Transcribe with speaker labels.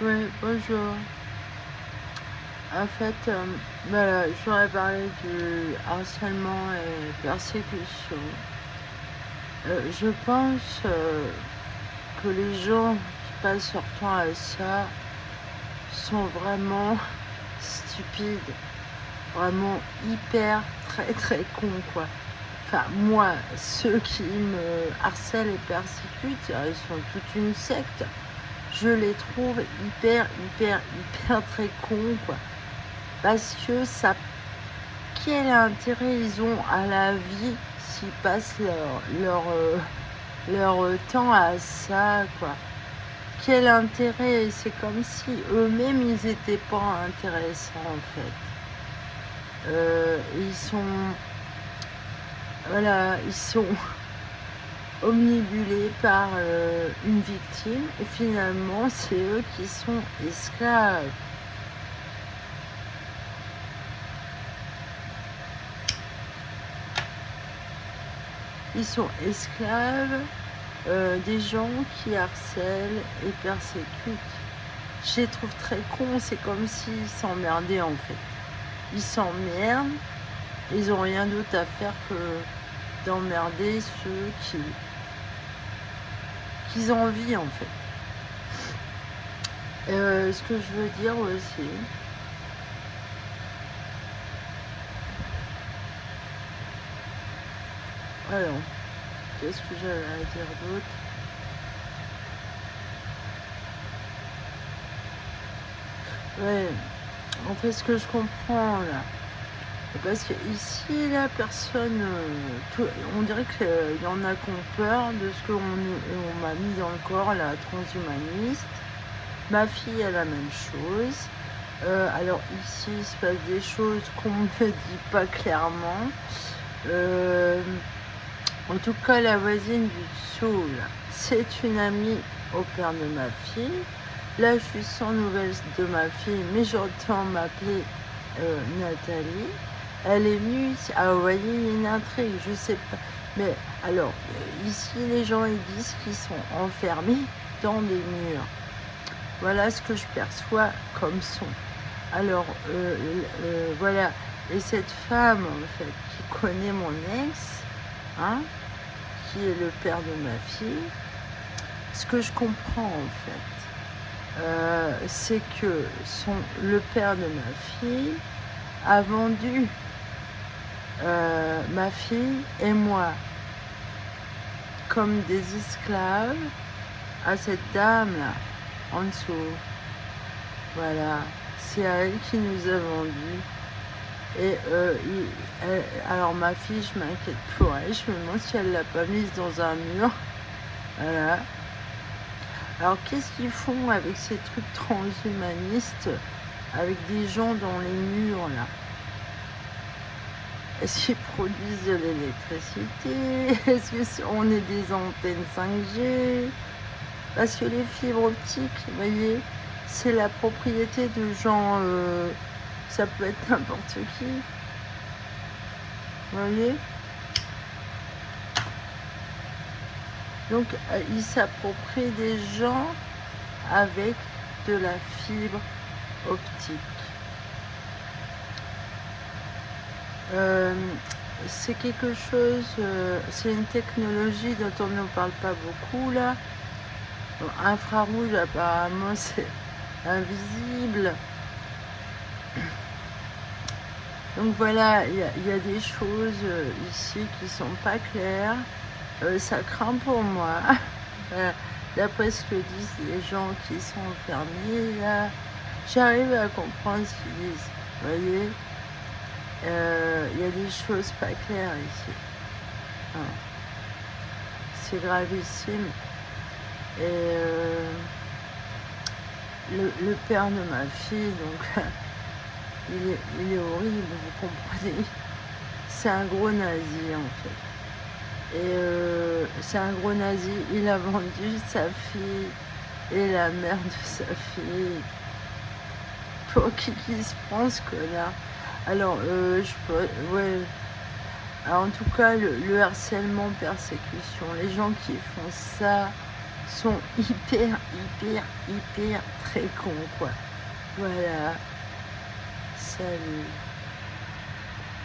Speaker 1: Oui, bonjour. En fait, voilà, je voudrais parler du harcèlement et persécution. Je pense que les gens qui passent leur temps à ça sont vraiment stupides, vraiment hyper, très, très cons, quoi. Enfin, moi, ceux qui me harcèlent et persécutent, ils sont toute une secte. Je les trouve hyper, hyper, hyper très cons, quoi. Parce que ça, quel intérêt ils ont à la vie s'ils passent leur temps à ça, quoi. Quel intérêt? C'est comme si eux-mêmes, ils étaient pas intéressants, en fait. Ils sont, voilà, ils sont omnibulés par une victime, et finalement, c'est eux qui sont esclaves. Ils sont esclaves des gens qui harcèlent et persécutent. Je les trouve très cons, c'est comme s'ils s'emmerdaient, en fait. Ils s'emmerdent, ils ont rien d'autre à faire que d'emmerder ceux qu'ils envient, en fait. Ce que je veux dire aussi, alors, qu'est-ce que j'avais à dire d'autre? Ouais, en fait, ce que je comprends là, parce que ici, la personne, on dirait qu'il y en a qui ont peur de ce on m'a mis dans le corps, la transhumaniste. Ma fille a la même chose. Alors ici, il se passe des choses qu'on ne me dit pas clairement. En tout cas, la voisine du dessous, là, c'est une amie au père de ma fille. Là, je suis sans nouvelles de ma fille, mais j'entends m'appeler Nathalie. Elle est venue ici. Ah, vous voyez, il y a une intrigue, je sais pas. Mais alors, ici, les gens, ils disent qu'ils sont enfermés dans des murs. Voilà ce que je perçois comme son. Alors, voilà. Et cette femme, en fait, qui connaît mon ex, hein, qui est le père de ma fille, ce que je comprends, en fait, c'est que le père de ma fille a vendu ma fille et moi comme des esclaves à cette dame-là, en dessous. Voilà, c'est à elle qui nous a vendus. Et alors ma fille, je m'inquiète pour elle, je me demande si elle l'a pas mise dans un mur. Voilà. Alors qu'est-ce qu'ils font avec ces trucs transhumanistes, avec des gens dans les murs là? Est-ce qu'ils produisent de l'électricité? Est-ce qu'on est des antennes 5G? Parce que les fibres optiques, vous voyez, c'est la propriété de gens, ça peut être n'importe qui. Vous voyez? Donc, ils s'approprient des gens avec de la fibre optique. C'est quelque chose, c'est une technologie dont on ne parle pas beaucoup là. Infrarouge, apparemment, c'est invisible. Donc voilà, il y a des choses ici qui sont pas claires. Ça craint pour moi. D'après ce que disent les gens qui sont enfermés, là, j'arrive à comprendre ce qu'ils disent. Vous voyez, il y a des choses pas claires ici. Ah. C'est gravissime. Et le père de ma fille, donc, il est horrible, vous comprenez. C'est un gros nazi, en fait. Et c'est un gros nazi, il a vendu sa fille et la mère de sa fille. Pour qui se prend, ce connard? Alors, ouais. Alors, en tout cas, le harcèlement, persécution, les gens qui font ça sont hyper, hyper, hyper très cons, quoi. Voilà. Salut.